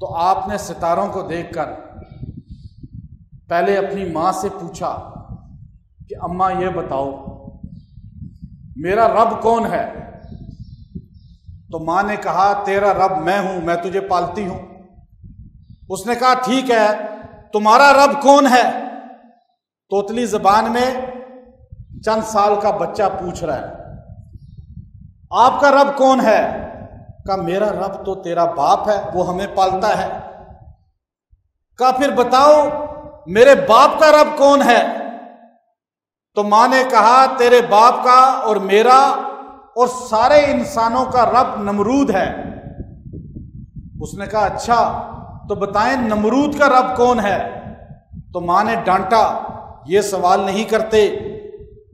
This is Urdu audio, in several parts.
تو آپ نے ستاروں کو دیکھ کر پہلے اپنی ماں سے پوچھا کہ اماں یہ بتاؤ میرا رب کون ہے؟ تو ماں نے کہا تیرا رب میں ہوں، میں تجھے پالتی ہوں۔ اس نے کہا ٹھیک ہے، تمہارا رب کون ہے؟ توتلی زبان میں چند سال کا بچہ پوچھ رہا ہے آپ کا رب کون ہے؟ کہا میرا رب تو تیرا باپ ہے، وہ ہمیں پالتا ہے۔ کہا پھر بتاؤ میرے باپ کا رب کون ہے؟ تو ماں نے کہا تیرے باپ کا اور میرا اور سارے انسانوں کا رب نمرود ہے۔ اس نے کہا اچھا تو بتائیں نمرود کا رب کون ہے؟ تو ماں نے ڈانٹا یہ سوال نہیں کرتے،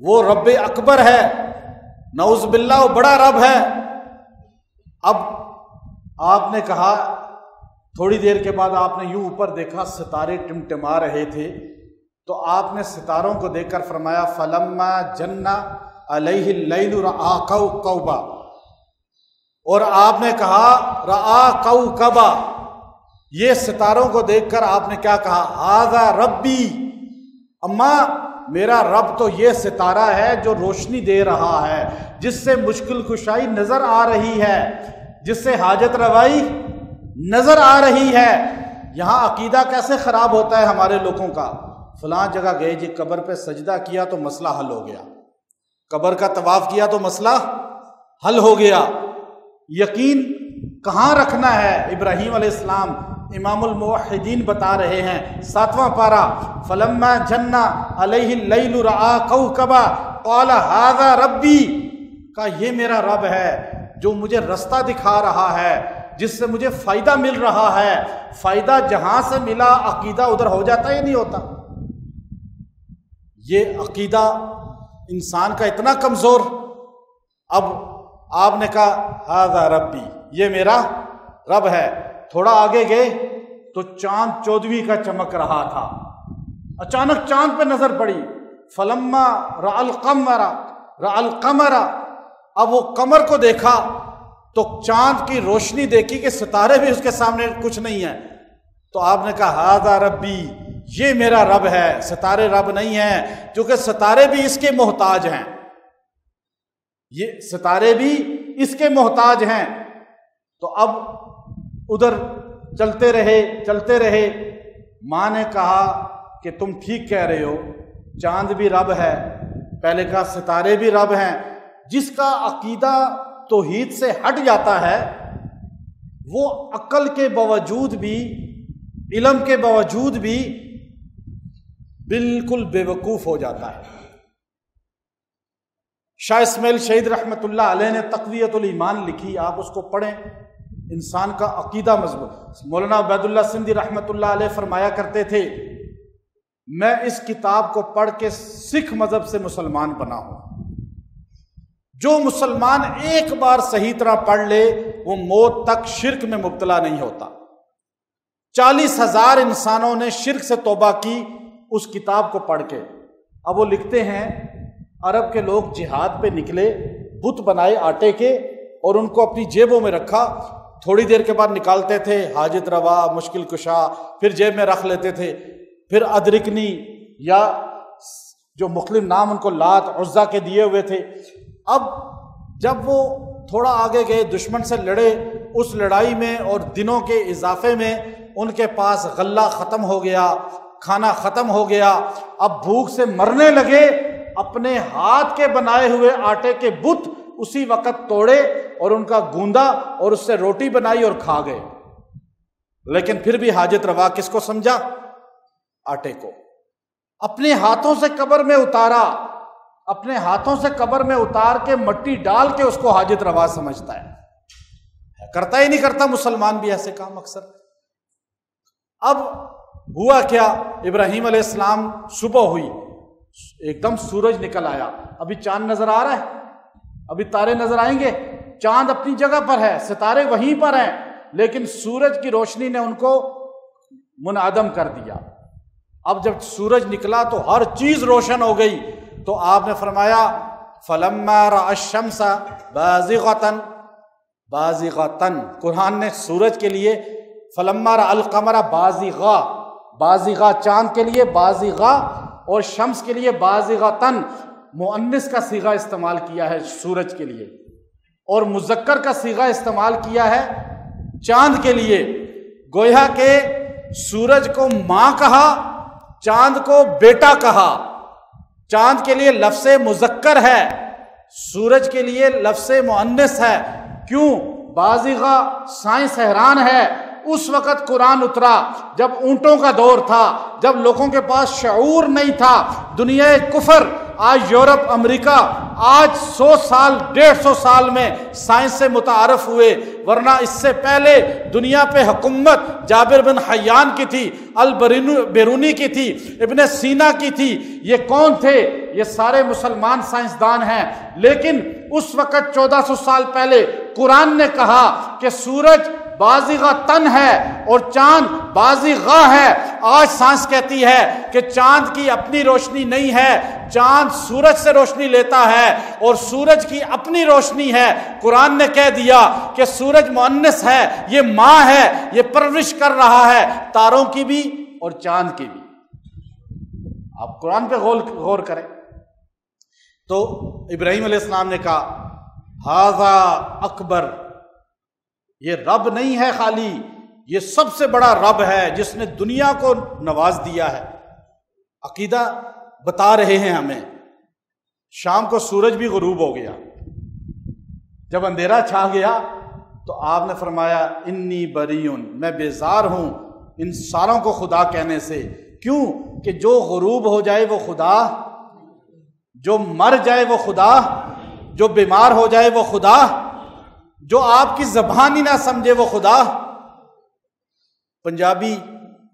وہ رب اکبر ہے، نعوذ باللہ وہ بڑا رب ہے۔ اب آپ نے کہا، تھوڑی دیر کے بعد آپ نے یوں اوپر دیکھا ستارے ٹمٹما رہے تھے، تو آپ نے ستاروں کو دیکھ کر فرمایا فلما جن علیہ اللیل رآ کوکبا، اور آپ نے کہا رآ کوکبا، یہ ستاروں کو دیکھ کر آپ نے کیا کہا؟ ھذا ربی، اماں میرا رب تو یہ ستارہ ہے جو روشنی دے رہا ہے، جس سے مشکل کشائی نظر آ رہی ہے، جس سے حاجت روائی نظر آ رہی ہے۔ یہاں عقیدہ کیسے خراب ہوتا ہے ہمارے لوگوں کا، فلاں جگہ گئے جی قبر پہ سجدہ کیا تو مسئلہ حل ہو گیا، قبر کا طواف کیا تو مسئلہ حل ہو گیا۔ یقین کہاں رکھنا ہے؟ ابراہیم علیہ السلام امام الموحدین بتا رہے ہیں 7واں پارہ، فلما جن علیہ اللیل رآ کوکبا قال ھذا ربی، کہا یہ میرا رب ہے جو مجھے رستہ دکھا رہا ہے، جس سے مجھے فائدہ مل رہا ہے۔ فائدہ جہاں سے ملا عقیدہ ادھر ہو جاتا ہی نہیں ہوتا۔ یہ عقیدہ انسان کا اتنا کمزور۔ اب آپ نے کہا ھذا ربی، یہ میرا رب ہے۔ تھوڑا آگے گئے تو چاند 14ویں کا چمک رہا تھا، اچانک چاند پہ نظر پڑی، فلما رأى القمر، اب وہ قمر کو دیکھا تو چاند کی روشنی دیکھی کہ ستارے بھی اس کے سامنے کچھ نہیں ہیں، تو آپ نے کہا ھذا ربی، یہ میرا رب ہے، ستارے رب نہیں ہیں، کیونکہ ستارے بھی اس کے محتاج ہیں، یہ ستارے بھی اس کے محتاج ہیں۔ تو اب ادھر چلتے رہے، ماں نے کہا کہ تم ٹھیک کہہ رہے ہو، چاند بھی رب ہے، پہلے کہا ستارے بھی رب ہیں۔ جس کا عقیدہ توحید سے ہٹ جاتا ہے وہ عقل کے باوجود بھی، علم کے باوجود بھی بالکل بے وقوف ہو جاتا ہے۔ شاہ اسماعیل شہید رحمۃ اللہ علیہ نے تقویۃ الایمان لکھی، آپ اس کو پڑھیں، انسان کا عقیدہ مضبوط۔ مولانا عبید اللہ سندھی رحمۃ اللہ علیہ فرمایا کرتے تھے میں اس کتاب کو پڑھ کے سکھ مذہب سے مسلمان بنا ہوں۔ جو مسلمان ایک بار صحیح طرح پڑھ لے وہ موت تک شرک میں مبتلا نہیں ہوتا۔ 40,000 انسانوں نے شرک سے توبہ کی اس کتاب کو پڑھ کے۔ اب وہ لکھتے ہیں عرب کے لوگ جہاد پہ نکلے، بت بنائے آٹے کے اور ان کو اپنی جیبوں میں رکھا، تھوڑی دیر کے بعد نکالتے تھے، حاجت روا، مشکل کشا، پھر جیب میں رکھ لیتے تھے، پھر ادرکنی یا جو مختلف نام ان کو لات عزا کے دیے ہوئے تھے۔ اب جب وہ تھوڑا آگے گئے، دشمن سے لڑے، اس لڑائی میں اور دنوں کے اضافے میں ان کے پاس غلہ ختم ہو گیا، کھانا ختم ہو گیا، اب بھوک سے مرنے لگے، اپنے ہاتھ کے بنائے ہوئے آٹے کے بت اسی وقت توڑے اور ان کا گوندا اور اس سے روٹی بنائی اور کھا گئے۔ لیکن پھر بھی حاجت روا کس کو سمجھا؟ آٹے کو۔ اپنے ہاتھوں سے قبر میں اتارا، اپنے ہاتھوں سے قبر میں اتار کے مٹی ڈال کے اس کو حاجت روا سمجھتا ہے، کرتا ہی نہیں کرتا مسلمان بھی ایسے کام اکثر۔ اب ہوا کیا، ابراہیم علیہ السلام صبح ہوئی، ایک دم سورج نکل آیا، ابھی چاند نظر آ رہا ہے، ابھی تارے نظر آئیں گے، چاند اپنی جگہ پر ہے، ستارے وہیں پر ہیں، لیکن سورج کی روشنی نے ان کو منعدم کر دیا۔ اب جب سورج نکلا تو ہر چیز روشن ہو گئی، تو آپ نے فرمایا فلما رأى الشمس بازغة، قرآن نے سورج کے لیے فلما رأى القمر بازغا، بازغا چاند کے لیے بازغا اور شمس کے لیے بازغتن مؤنث کا صیغہ استعمال کیا ہے سورج کے لیے، اور مذکر کا صیغہ استعمال کیا ہے چاند کے لیے۔ گویا کہ سورج کو ماں کہا، چاند کو بیٹا کہا۔ چاند کے لیے لفظ مذکر ہے، سورج کے لیے لفظ مؤنث ہے۔ کیوں؟ بازغہ سائنس حیران ہے۔ اس وقت قرآن اترا جب اونٹوں کا دور تھا، جب لوگوں کے پاس شعور نہیں تھا۔ دنیا کفر آج یورپ امریکہ آج 100 سال 150 سال میں سائنس سے متعارف ہوئے، ورنہ اس سے پہلے دنیا پہ حکومت جابر بن حیان کی تھی، البیرونی کی تھی، ابن سینا کی تھی۔ یہ کون تھے؟ یہ سارے مسلمان سائنسدان ہیں۔ لیکن اس وقت 1400 سال پہلے قرآن نے کہا کہ سورج بازغہ تن ہے اور چاند بازغہ ہے۔ آج سائنس کہتی ہے کہ چاند کی اپنی روشنی نہیں ہے، چاند سورج سے روشنی لیتا ہے اور سورج کی اپنی روشنی ہے۔ قرآن نے کہہ دیا کہ سورج مؤنث ہے، یہ ماں ہے، یہ پرورش کر رہا ہے تاروں کی بھی اور چاند کی بھی۔ آپ قرآن پہ غور کریں تو ابراہیم علیہ السلام نے کہا ھذا اکبر، یہ رب نہیں ہے خالی، یہ سب سے بڑا رب ہے جس نے دنیا کو نواز دیا ہے۔ عقیدہ بتا رہے ہیں ہمیں۔ شام کو سورج بھی غروب ہو گیا، جب اندھیرا چھا گیا تو آپ نے فرمایا انی بریون، میں بیزار ہوں ان ساروں کو خدا کہنے سے۔ کیوں؟ کہ جو غروب ہو جائے وہ خدا، جو مر جائے وہ خدا، جو بیمار ہو جائے وہ خدا، جو آپ کی زبان ہی نہ سمجھے وہ خدا۔ پنجابی،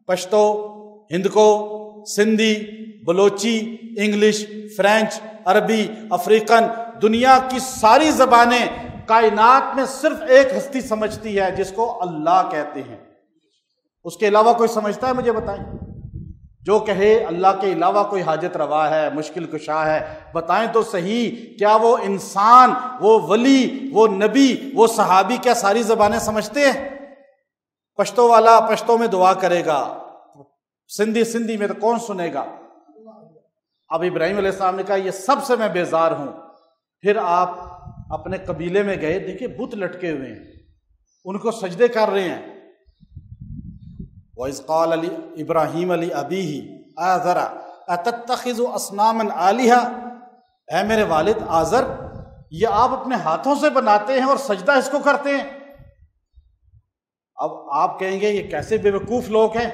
پشتو، ہندکو، سندھی، بلوچی، انگلش، فرینچ، عربی، افریقن، دنیا کی ساری زبانیں کائنات میں صرف ایک ہستی سمجھتی ہے جس کو اللہ کہتے ہیں۔ اس کے علاوہ کوئی سمجھتا ہے؟ مجھے بتائیں۔ جو کہے اللہ کے علاوہ کوئی حاجت روا ہے، مشکل کشا ہے، بتائیں تو صحیح، کیا وہ انسان، وہ ولی، وہ نبی، وہ صحابی کیا ساری زبانیں سمجھتے ہیں؟ پشتو والا پشتو میں دعا کرے گا، سندھی سندھی میں تو کون سنے گا؟ اب ابراہیم علیہ السلام نے کہا یہ سب سے میں بیزار ہوں۔ پھر آپ اپنے قبیلے میں گئے، دیکھیں بت لٹکے ہوئے ہیں، ان کو سجدے کر رہے ہیں۔ وَإِذْ قَالَ إِبْرَاهِيمَ لِأَبِيهِ آزَرَ أَتَتَّخِذُ أَصْنَامًا آلِهَةً، اے میرے والد آزر، یہ آپ اپنے ہاتھوں سے بناتے ہیں اور سجدہ اس کو کرتے ہیں۔ اب آپ کہیں گے یہ کیسے بے وقوف لوگ ہیں۔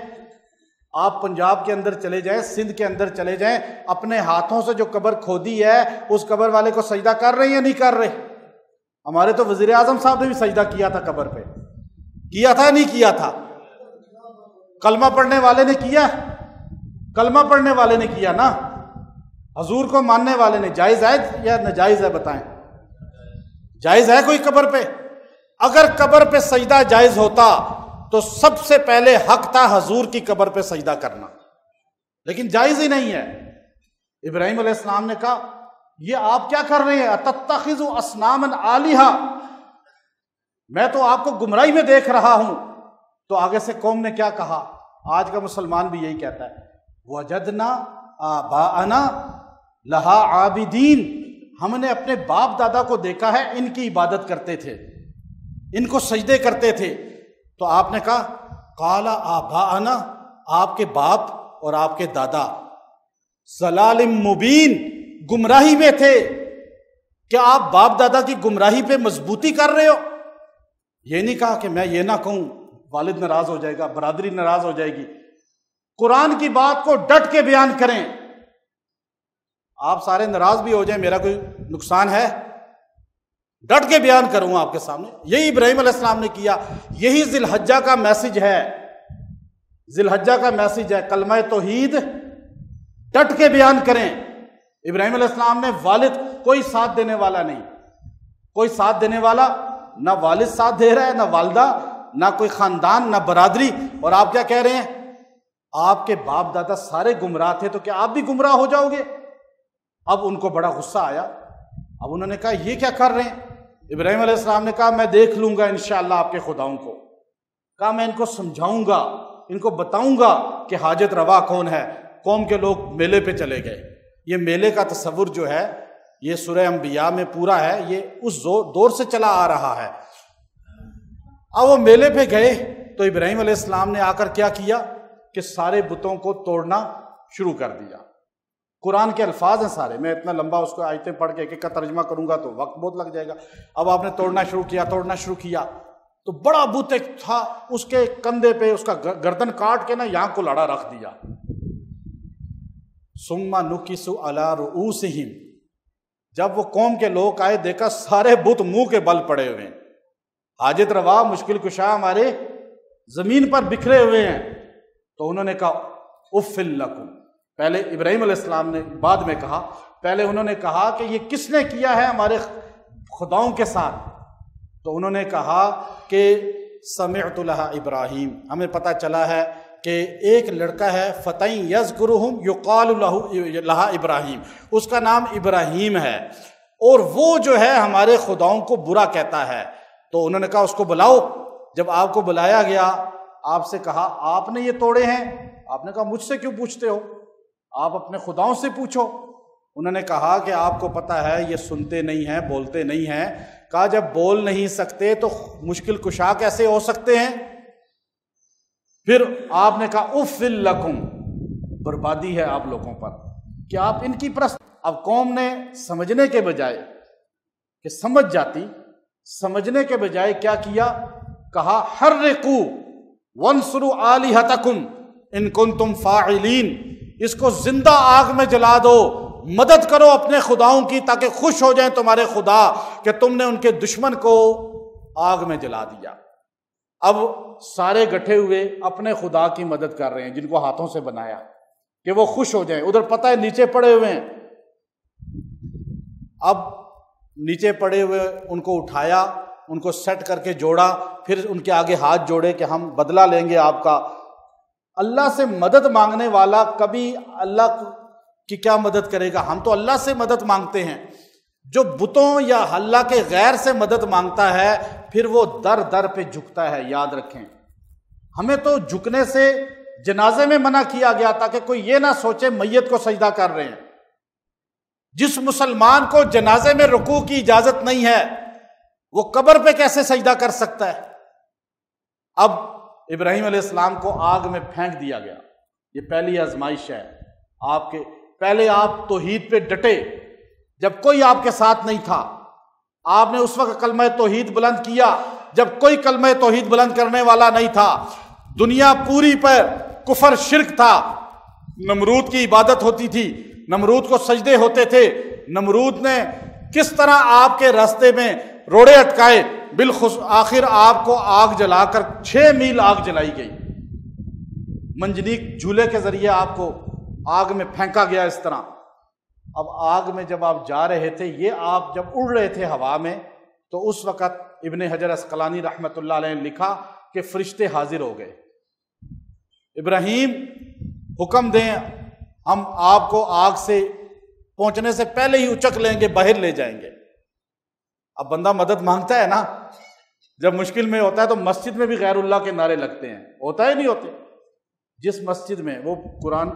آپ پنجاب کے اندر چلے جائیں، سندھ کے اندر چلے جائیں، اپنے ہاتھوں سے جو قبر کھودی ہے اس قبر والے کو سجدہ کر رہے ہیں یا نہیں کر رہے؟ ہمارے تو وزیر اعظم صاحب نے بھی سجدہ کیا تھا قبر پہ، کیا تھا نہیں کیا تھا؟ کلمہ پڑھنے والے نے کیا، کلمہ پڑھنے والے نے کیا نا، حضور کو ماننے والے نے۔ جائز ہے یا ناجائز ہے؟ بتائیں، جائز ہے کوئی قبر پہ؟ اگر قبر پہ سجدہ جائز ہوتا تو سب سے پہلے حق تھا حضور کی قبر پہ سجدہ کرنا، لیکن جائز ہی نہیں ہے۔ ابراہیم علیہ السلام نے کہا یہ آپ کیا کر رہے ہیں؟ اتتخذوا اصناما آلہہ، میں تو آپ کو گمراہی میں دیکھ رہا ہوں۔ تو آگے سے قوم نے کیا کہا؟ آج کا مسلمان بھی یہی کہتا ہے، وجدنا آباءنا لہا عابدین، ہم نے اپنے باپ دادا کو دیکھا ہے ان کی عبادت کرتے تھے، ان کو سجدے کرتے تھے۔ تو آپ نے کہا قال آباءنا، آپ کے باپ اور آپ کے دادا ضلال مبین، گمراہی میں تھے۔ کیا آپ باپ دادا کی گمراہی پہ مضبوطی کر رہے ہو؟ یہ نہیں کہا کہ میں یہ نہ کہوں والد ناراض ہو جائے گا، برادری ناراض ہو جائے گی۔ قرآن کی بات کو ڈٹ کے بیان کریں۔ آپ سارے ناراض بھی ہو جائیں، میرا کوئی نقصان ہے؟ ڈٹ کے بیان کروں آپ کے سامنے۔ یہی ابراہیم علیہ السلام نے کیا، یہی ذی الحجہ کا میسج ہے، ذی الحجہ کا میسج ہے، کلمہ توحید ڈٹ کے بیان کریں۔ ابراہیم علیہ السلام نے والد، کوئی ساتھ دینے والا نہیں، کوئی ساتھ دینے والا، نہ والد ساتھ دے رہا ہے، نہ والدہ، نہ کوئی خاندان، نہ برادری۔ اور آپ کیا کہہ رہے ہیں؟ آپ کے باپ دادا سارے گمراہ تھے تو کیا آپ بھی گمراہ ہو جاؤ گے؟ اب ان کو بڑا غصہ آیا، اب انہوں نے کہا یہ کیا کر رہے ہیں؟ ابراہیم علیہ السلام نے کہا میں دیکھ لوں گا انشاءاللہ آپ کے خداؤں کو، کہا میں ان کو سمجھاؤں گا، ان کو بتاؤں گا کہ حاجت روا کون ہے۔ قوم کے لوگ میلے پہ چلے گئے۔ یہ میلے کا تصور جو ہے یہ سورہ انبیاء میں پورا ہے، یہ اس دور سے چلا آ رہا ہے۔ اب وہ میلے پہ گئے تو ابراہیم علیہ السلام نے آ کر کیا کیا کہ سارے بتوں کو توڑنا شروع کر دیا۔ قرآن کے الفاظ ہیں سارے، میں اتنا لمبا اس کو آیتیں پڑھ کے ایک کا ترجمہ کروں گا تو وقت بہت لگ جائے گا۔ اب آپ نے توڑنا شروع کیا تو بڑا بت ایک تھا، اس کے کندھے پہ اس کا گردن کاٹ کے نا یہاں کو لڑا رکھ دیا۔ ثم نکسوا علی رؤوسہم، جب وہ قوم کے لوگ آئے دیکھا سارے بت منہ کے بل پڑے ہوئے ہیں، حاجت روا مشکل کشا ہمارے زمین پر بکھرے ہوئے ہیں۔ تو انہوں نے کہا اف لکم، پہلے ابراہیم علیہ السلام نے بعد میں کہا، پہلے انہوں نے کہا کہ یہ کس نے کیا ہے ہمارے خداؤں کے ساتھ؟ تو انہوں نے کہا کہ سمعت لہا ابراہیم، ہمیں پتہ چلا ہے کہ ایک لڑکا ہے فتى یذکرہم یقال لہا ابراہیم، اس کا نام ابراہیم ہے، اور وہ جو ہے ہمارے خداؤں کو برا کہتا ہے۔ تو انہوں نے کہا اس کو بلاؤ۔ جب آپ کو بلایا گیا، آپ سے کہا آپ نے یہ توڑے ہیں؟ آپ نے کہا مجھ سے کیوں پوچھتے ہو، آپ اپنے خداؤں سے پوچھو۔ انہوں نے کہا کہ آپ کو پتہ ہے یہ سنتے نہیں ہیں، بولتے نہیں ہیں۔ کہا جب بول نہیں سکتے تو مشکل کشا کیسے ہو سکتے ہیں؟ پھر آپ نے کہا اف لکم، بربادی ہے آپ لوگوں پر کہ آپ ان کی پرست۔ اب قوم نے سمجھنے کے بجائے کہ سمجھ جاتی، سمجھنے کے بجائے کیا کیا؟ کہا حرقوا وانصروا آلہتکم ان کنتم فاعلین، اس کو زندہ آگ میں جلا دو، مدد کرو اپنے خداؤں کی تاکہ خوش ہو جائیں تمہارے خدا کہ تم نے ان کے دشمن کو آگ میں جلا دیا۔ اب سارے گٹھے ہوئے اپنے خدا کی مدد کر رہے ہیں جن کو ہاتھوں سے بنایا کہ وہ خوش ہو جائیں۔ ادھر پتہ ہے نیچے پڑے ہوئے ہیں، اب نیچے پڑے ہوئے ان کو اٹھایا، ان کو سیٹ کر کے جوڑا، پھر ان کے آگے ہاتھ جوڑے کہ ہم بدلہ لیں گے آپ کا۔ اللہ سے مدد مانگنے والا کبھی اللہ کی کیا مدد کرے گا؟ ہم تو اللہ سے مدد مانگتے ہیں۔ جو بتوں یا اللہ کے غیر سے مدد مانگتا ہے پھر وہ در در پہ جھکتا ہے، یاد رکھیں۔ ہمیں تو جھکنے سے جنازے میں منع کیا گیا تاکہ کوئی یہ نہ سوچے میت کو سجدہ کر رہے ہیں۔ جس مسلمان کو جنازے میں رکوع کی اجازت نہیں ہے وہ قبر پہ کیسے سجدہ کر سکتا ہے؟ اب ابراہیم علیہ السلام کو آگ میں پھینک دیا گیا، یہ پہلی آزمائش ہے آپ کے۔ پہلے آپ توحید پہ ڈٹے جب کوئی آپ کے ساتھ نہیں تھا، آپ نے اس وقت کلمہ توحید بلند کیا جب کوئی کلمہ توحید بلند کرنے والا نہیں تھا۔ دنیا پوری پر کفر شرک تھا، نمرود کی عبادت ہوتی تھی، نمرود کو سجدے ہوتے تھے۔ نمرود نے کس طرح آپ کے راستے میں روڑے اٹکائے، آخر آپ کو آگ جلا کر 6 میل آگ جلائی گئی، منجنیق جھولے کے ذریعے آپ کو آگ میں پھینکا گیا اس طرح۔ اب آگ میں جب آپ جا رہے تھے، یہ آپ جب اڑ رہے تھے ہوا میں، تو اس وقت ابن حجر عسقلانی رحمۃ اللہ علیہ نے لکھا کہ فرشتے حاضر ہو گئے، ابراہیم حکم دیں ہم آپ کو آگ سے پہنچنے سے پہلے ہی اچک لیں گے، باہر لے جائیں گے۔ اب بندہ مدد مانگتا ہے نا، جب مشکل میں ہوتا ہے تو مسجد میں بھی غیر اللہ کے نعرے لگتے ہیں، ہوتا ہے نہیں ہوتے؟ جس مسجد میں وہ قرآن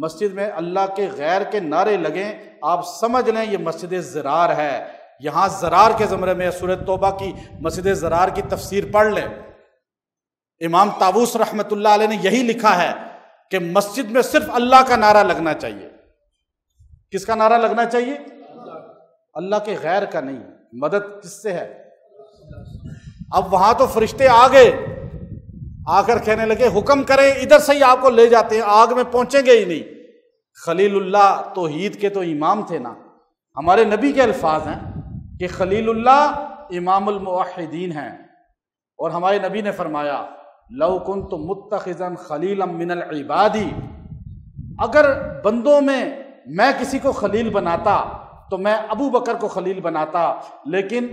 مسجد میں اللہ کے غیر کے نعرے لگیں، آپ سمجھ لیں یہ مسجد زرار ہے۔ یہاں زرار کے زمرے میں سورۃ توبہ کی مسجد زرار کی تفسیر پڑھ لیں، امام طاووس رحمۃ اللہ علیہ نے یہی لکھا ہے کہ مسجد میں صرف اللہ کا نعرہ لگنا چاہیے۔ کس کا نعرہ لگنا چاہیے؟ اللہ کے غیر کا نہیں۔ مدد کس سے ہے؟ اب وہاں تو فرشتے آ گئے، آ کر کہنے لگے حکم کریں ادھر سے ہی آپ کو لے جاتے ہیں، آگ میں پہنچیں گے ہی نہیں۔ خلیل اللہ توحید کے تو امام تھے نا، ہمارے نبی کے الفاظ ہیں کہ خلیل اللہ امام الموحدین ہیں، اور ہمارے نبی نے فرمایا لو کنت متخذا خلیلا من العباد، اگر بندوں میں کسی کو خلیل بناتا تو میں ابو بکر کو خلیل بناتا، لیکن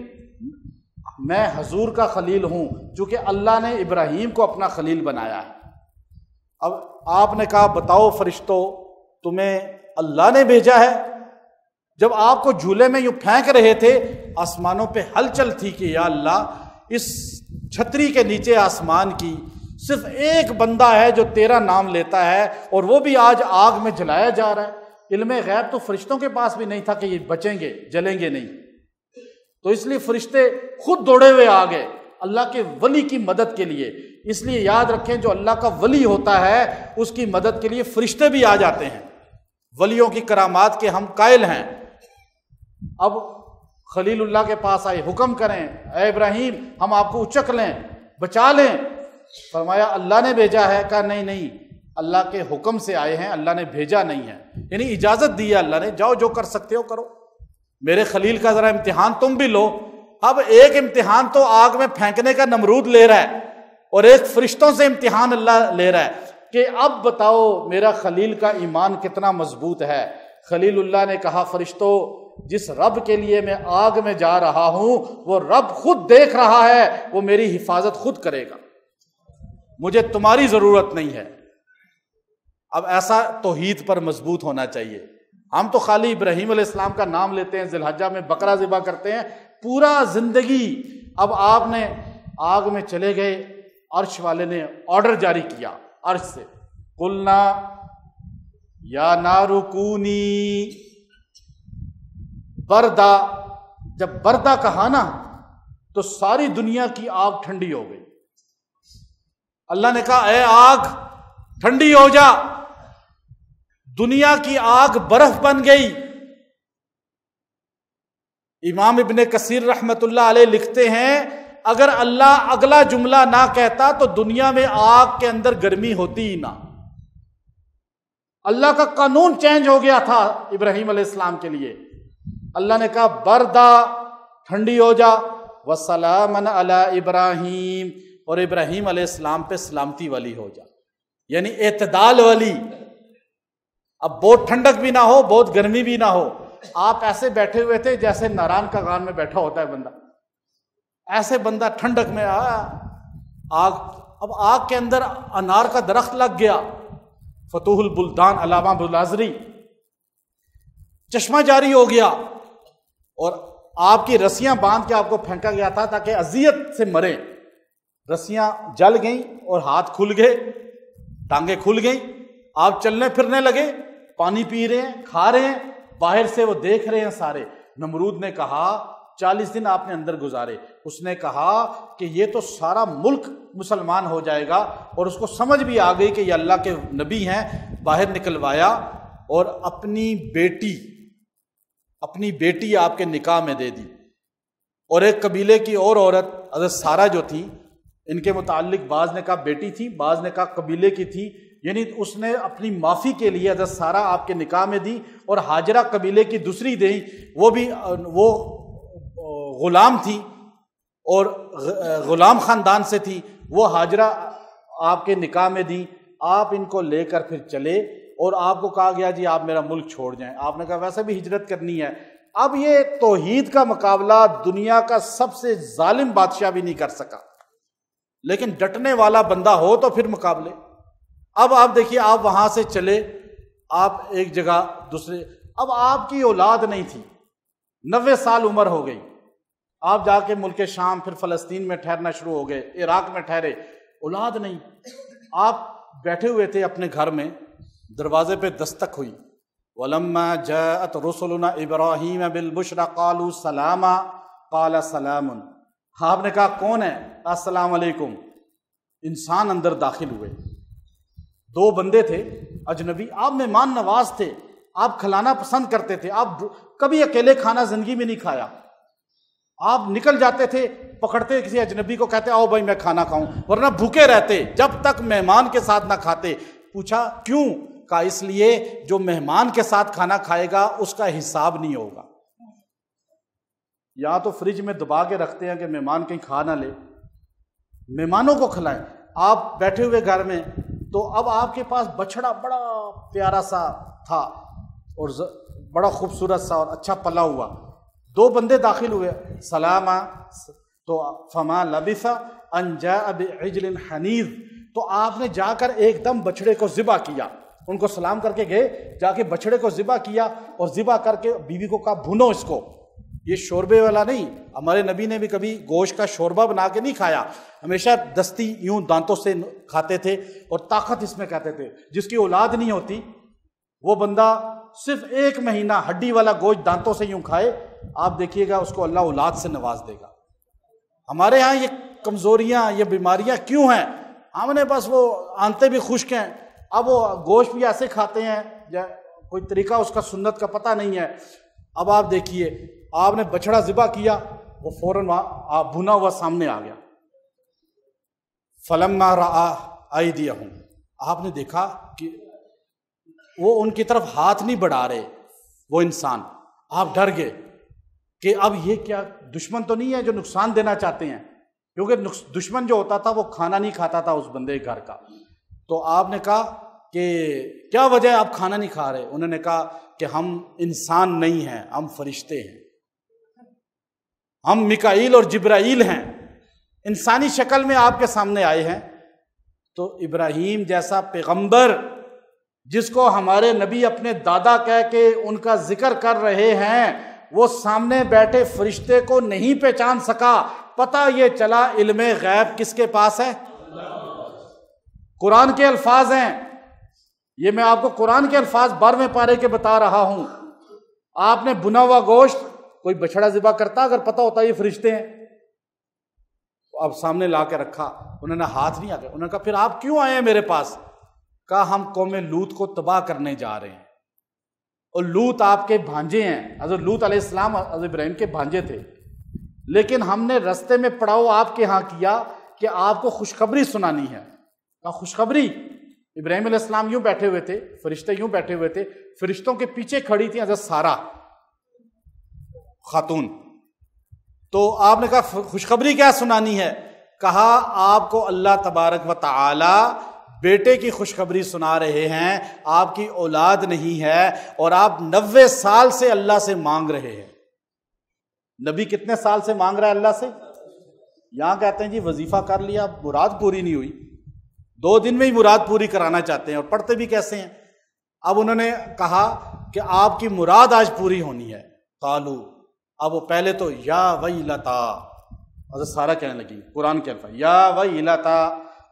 میں حضور کا خلیل ہوں چونکہ اللہ نے ابراہیم کو اپنا خلیل بنایا ہے۔ اب آپ نے کہا بتاؤ فرشتوں تمہیں اللہ نے بھیجا ہے؟ جب آپ کو جھولے میں یوں پھینک رہے تھے آسمانوں پہ ہلچل تھی کہ یا اللہ اس چھتری کے نیچے آسمان کی صرف ایک بندہ ہے جو تیرا نام لیتا ہے، اور وہ بھی آج آگ میں جلایا جا رہا ہے۔ علم غیب تو فرشتوں کے پاس بھی نہیں تھا کہ یہ بچیں گے، جلیں گے نہیں، تو اس لیے فرشتے خود دوڑے ہوئے آ گئے اللہ کے ولی کی مدد کے لیے۔ اس لیے یاد رکھیں جو اللہ کا ولی ہوتا ہے اس کی مدد کے لیے فرشتے بھی آ جاتے ہیں۔ ولیوں کی کرامات کے ہم قائل ہیں۔ اب خلیل اللہ کے پاس آئے، حکم کریں اے ابراہیم ہم آپ کو اچک لیں، بچا لیں۔ فرمایا اللہ نے بھیجا ہے؟ کہا نہیں نہیں، اللہ کے حکم سے آئے ہیں، اللہ نے بھیجا نہیں ہے، یعنی اجازت دی ہے اللہ نے، جاؤ جو کر سکتے ہو کرو، میرے خلیل کا ذرا امتحان تم بھی لو۔ اب ایک امتحان تو آگ میں پھینکنے کا نمرود لے رہا ہے، اور ایک فرشتوں سے امتحان اللہ لے رہا ہے کہ اب بتاؤ میرا خلیل کا ایمان کتنا مضبوط ہے۔ خلیل اللہ نے کہا فرشتوں جس رب کے لیے میں آگ میں جا رہا ہوں وہ رب خود دیکھ رہا ہے، وہ میری حفاظت خود کرے گا، مجھے تمہاری ضرورت نہیں ہے۔ اب ایسا توحید پر مضبوط ہونا چاہیے۔ ہم تو خالی ابراہیم علیہ السلام کا نام لیتے ہیں، ذی الحجہ میں بقرہ ذبح کرتے ہیں، پورا زندگی۔ اب آپ نے آگ میں چلے گئے، عرش والے نے آرڈر جاری کیا عرش سے، قلنا یا نار کونی بردا۔ جب بردا کہا نا تو ساری دنیا کی آگ ٹھنڈی ہو گئی۔ اللہ نے کہا اے آگ ٹھنڈی ہو جا، دنیا کی آگ برف بن گئی۔ امام ابن کثیر رحمت اللہ علیہ لکھتے ہیں اگر اللہ اگلا جملہ نہ کہتا تو دنیا میں آگ کے اندر گرمی ہوتی ہی نہ۔ اللہ کا قانون چینج ہو گیا تھا ابراہیم علیہ السلام کے لیے۔ اللہ نے کہا بردا ٹھنڈی ہو جا، وسلام علی ابراہیم، اور ابراہیم علیہ السلام پہ سلامتی والی ہو جا، یعنی اعتدال والی۔ اب بہت ٹھنڈک بھی نہ ہو بہت گرمی بھی نہ ہو۔ آپ ایسے بیٹھے ہوئے تھے جیسے ناران کا غان میں بیٹھا ہوتا ہے بندہ، ایسے بندہ ٹھنڈک میں آگ۔ اب آگ کے اندر انار کا درخت لگ گیا، فتوح البلدان علامہ بلازری، چشمہ جاری ہو گیا، اور آپ کی رسیاں باندھ کے آپ کو پھینکا گیا تھا تاکہ اذیت سے مرے۔ رسیاں جل گئیں اور ہاتھ کھل گئے، ٹانگیں کھل گئیں، آپ چلنے پھرنے لگے، پانی پی رہے ہیں، کھا رہے ہیں، باہر سے وہ دیکھ رہے ہیں سارے۔ نمرود نے کہا 40 دن آپ نے اندر گزارے، اس نے کہا کہ یہ تو سارا ملک مسلمان ہو جائے گا، اور اس کو سمجھ بھی آ گئی کہ یہ اللہ کے نبی ہیں۔ باہر نکلوایا اور اپنی بیٹی آپ کے نکاح میں دے دی، اور ایک قبیلے کی اور عورت حضرت سارہ جو تھی، ان کے متعلق بعض نے کہا بیٹی تھی، بعض نے کہا قبیلے کی تھی، یعنی اس نے اپنی معافی کے لیے حضرت سارہ آپ کے نکاح میں دی، اور ہاجرہ قبیلے کی دوسری دی، وہ غلام تھی اور غلام خاندان سے تھی، وہ ہاجرہ آپ کے نکاح میں دی۔ آپ ان کو لے کر پھر چلے، اور آپ کو کہا گیا جی آپ میرا ملک چھوڑ جائیں۔ آپ نے کہا ویسے بھی ہجرت کرنی ہے۔ اب یہ توحید کا مقابلہ دنیا کا سب سے ظالم بادشاہ بھی نہیں کر سکا، لیکن ڈٹنے والا بندہ ہو تو پھر مقابلے۔ اب آپ دیکھیے، آپ وہاں سے چلے، آپ ایک جگہ دوسرے، اب آپ کی اولاد نہیں تھی، 90 سال عمر ہو گئی، آپ جا کے ملک شام پھر فلسطین میں ٹھہرنا شروع ہو گئے، عراق میں ٹھہرے، اولاد نہیں۔ آپ بیٹھے ہوئے تھے اپنے گھر میں، دروازے پہ دستک ہوئی، وَلَمَّا جَاءَتْ رُسُلُنَا إِبْرَاهِيمَ بِالْبُشْرَى قَالُوا سَلَامًا قَالَ سَلَامٌ۔ آپ نے کہا کون ہے؟ السلام علیکم۔ انسان اندر داخل ہوئے، 2 بندے تھے اجنبی، آپ مہمان نواز تھے، آپ کھلانا پسند کرتے تھے، آپ کبھی اکیلے کھانا زندگی میں نہیں کھایا، آپ نکل جاتے تھے، پکڑتے کسی اجنبی کو، کہتے آؤ بھائی میں کھانا کھاؤں، ورنہ بھوکے رہتے جب تک مہمان کے ساتھ نہ کھاتے۔ پوچھا کیوں؟ کہا اس لیے جو مہمان کے ساتھ کھانا کھائے گا اس کا حساب نہیں ہوگا۔ یا تو فریج میں دبا کے رکھتے ہیں کہ مہمان کہیں کھا نہ لے، مہمانوں کو کھلائیں۔ آپ بیٹھے ہوئے گھر میں، تو اب آپ کے پاس بچڑا بڑا پیارا سا تھا اور بڑا خوبصورت سا اور اچھا پلا ہوا، 2 بندے داخل ہوئے، سلاما، تو فما لبث ان جاء بعجل حنیذ، تو آپ نے جا کر ایک دم بچڑے کو ذبح کیا، ان کو سلام کر کے گئے، جا کے بچڑے کو ذبح کیا، اور ذبح کر کے بیوی کو کہا بھونو اس کو، یہ شوربے والا نہیں. ہمارے نبی نے بھی کبھی گوشت کا شوربہ بنا کے نہیں کھایا, ہمیشہ دستی یوں دانتوں سے کھاتے تھے, اور طاقت اس میں کہتے تھے. جس کی اولاد نہیں ہوتی وہ بندہ صرف 1 مہینہ ہڈی والا گوشت دانتوں سے یوں کھائے, آپ دیکھیے گا اس کو اللہ اولاد سے نواز دے گا. ہمارے ہاں یہ کمزوریاں, یہ بیماریاں کیوں ہیں؟ ہم نے بس وہ آنتے بھی خشک ہیں, اب وہ گوشت بھی ایسے کھاتے ہیں, کوئی طریقہ اس کا سنت کا پتہ نہیں ہے. اب آپ دیکھیے, آپ نے بچڑا ذبح کیا, وہ فوراً آپ بھنا ہوا سامنے آ گیا. فلما رأى أيديهم, آپ نے دیکھا کہ وہ ان کی طرف ہاتھ نہیں بڑھا رہے وہ انسان. آپ ڈر گئے کہ اب یہ کیا دشمن تو نہیں ہے جو نقصان دینا چاہتے ہیں, کیونکہ دشمن جو ہوتا تھا وہ کھانا نہیں کھاتا تھا اس بندے کے گھر کا. تو آپ نے کہا کہ کیا وجہ ہے آپ کھانا نہیں کھا رہے؟ انہوں نے کہا کہ ہم انسان نہیں ہیں, ہم فرشتے ہیں, ہم میکائیل اور جبرائیل ہیں, انسانی شکل میں آپ کے سامنے آئے ہیں. تو ابراہیم جیسا پیغمبر جس کو ہمارے نبی اپنے دادا کہہ کے ان کا ذکر کر رہے ہیں, وہ سامنے بیٹھے فرشتے کو نہیں پہچان سکا. پتہ یہ چلا علم غیب کس کے پاس ہے؟ قرآن کے الفاظ ہیں یہ, میں آپ کو قرآن کے الفاظ 12ویں پارے کے بتا رہا ہوں. آپ نے بنا ہوا گوشت, کوئی بچڑا ذبح کرتا اگر پتہ ہوتا یہ فرشتے ہیں, اب سامنے لا کے رکھا, انہوں نے ہاتھ نہیں آگے. انہوں نے کہا پھر آپ کیوں آئے ہیں میرے پاس؟ کہا ہم قوم لوط کو تباہ کرنے جا رہے ہیں, اور لوط آپ کے بھانجے ہیں. حضرت لوط علیہ السلام حضرت ابراہیم کے بھانجے تھے, لیکن ہم نے رستے میں پڑاؤ آپ کے ہاں کیا کہ آپ کو خوشخبری سنانی ہے. کہا خوشخبری؟ ابراہیم علیہ السلام یوں بیٹھے ہوئے تھے, فرشتے یوں بیٹھے ہوئے تھے, فرشتوں کے پیچھے کھڑی تھی حضرت سارہ خاتون. تو آپ نے کہا خوشخبری کیا سنانی ہے؟ کہا آپ کو اللہ تبارک و تعالی بیٹے کی خوشخبری سنا رہے ہیں, آپ کی اولاد نہیں ہے, اور آپ 90 سال سے اللہ سے مانگ رہے ہیں. نبی کتنے سال سے مانگ رہا ہے اللہ سے؟ یہاں کہتے ہیں جی وظیفہ کر لیا, مراد پوری نہیں ہوئی, 2 دن میں ہی مراد پوری کرانا چاہتے ہیں, اور پڑھتے بھی کیسے ہیں. اب انہوں نے کہا کہ آپ کی مراد آج پوری ہونی ہے. قالو, اب وہ پہلے تو یا ویلتا, حضرت سارہ کہنے لگی قرآن کے الفاظ, یا ویلتا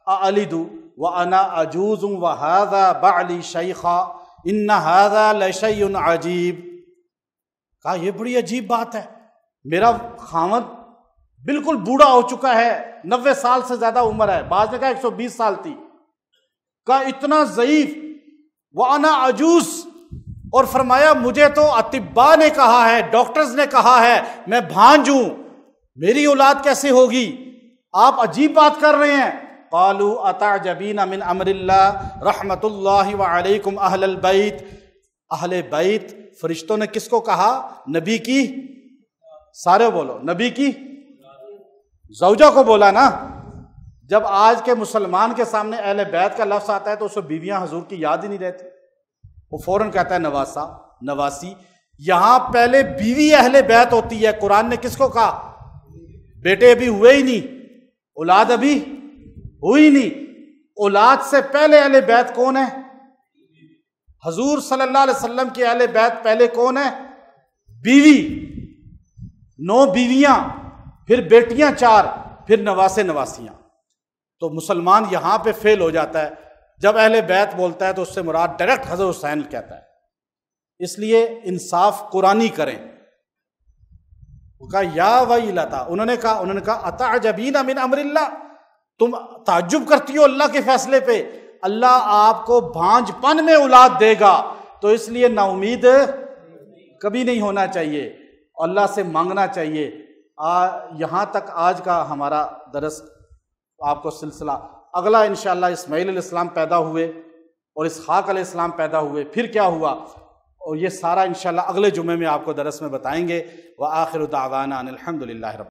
اَأَلِدُ وَأَنَا عَجُوزٌ وَهَذَا بَعْلِي شَيْخًا إِنَّ هَذَا لَشَيْءٌ عَجِیب. کہا یہ بڑی عجیب بات ہے, میرا خاوند بالکل بوڑھا ہو چکا ہے, 90 سال سے زیادہ عمر ہے, بعض نے کہا 120 سال تھی. کہا اتنا ضعیف, وَأَنَا عَجُوز, اور فرمایا مجھے تو اطباء نے کہا ہے, ڈاکٹرز نے کہا ہے میں بھانج ہوں, میری اولاد کیسے ہوگی؟ آپ عجیب بات کر رہے ہیں. قالوا اتعجبین من امر اللہ رحمت اللہ وعلیکم اہل البیت. اہل بیت فرشتوں نے کس کو کہا؟ نبی کی, سارے بولو, نبی کی زوجہ کو بولا نا. جب آج کے مسلمان کے سامنے اہل بیت کا لفظ آتا ہے تو اسے بیویاں حضور کی یاد ہی نہیں رہتی, وہ فوراً کہتا ہے نواسا, نواسی. یہاں پہلے بیوی اہل بیت ہوتی ہے. قرآن نے کس کو کہا؟ بیٹے ابھی ہوئے ہی نہیں, اولاد ابھی ہوئی نہیں. اولاد سے پہلے اہل بیت کون ہے؟ حضور صلی اللہ علیہ وسلم کی اہل بیت پہلے کون ہے؟ بیوی, 9 بیویاں, پھر بیٹیاں 4, پھر نواسے نواسیاں. تو مسلمان یہاں پہ فیل ہو جاتا ہے. جب اہل بیت بولتا ہے تو اس سے مراد ڈائریکٹ حضرت حسین کہتا ہے. اس لیے انصاف قرآنی کریں. کہا یا ویلتا, انہوں نے کہا اتعجبین من امر اللہ, تم تعجب کرتی ہو اللہ کے فیصلے پہ, اللہ آپ کو بھانج پن میں اولاد دے گا, تو اس لیے نا امید کبھی نہیں ہونا چاہیے, اللہ سے مانگنا چاہیے. یہاں تک آج کا ہمارا درس آپ کو سلسلہ. اگلا انشاءاللہ اسماعیل علیہ السلام پیدا ہوئے اور اسحاق علیہ السلام پیدا ہوئے, پھر کیا ہوا, اور یہ سارا انشاءاللہ اگلے جمعے میں آپ کو درس میں بتائیں گے. وآخر دعوانا ان الحمد للہ رب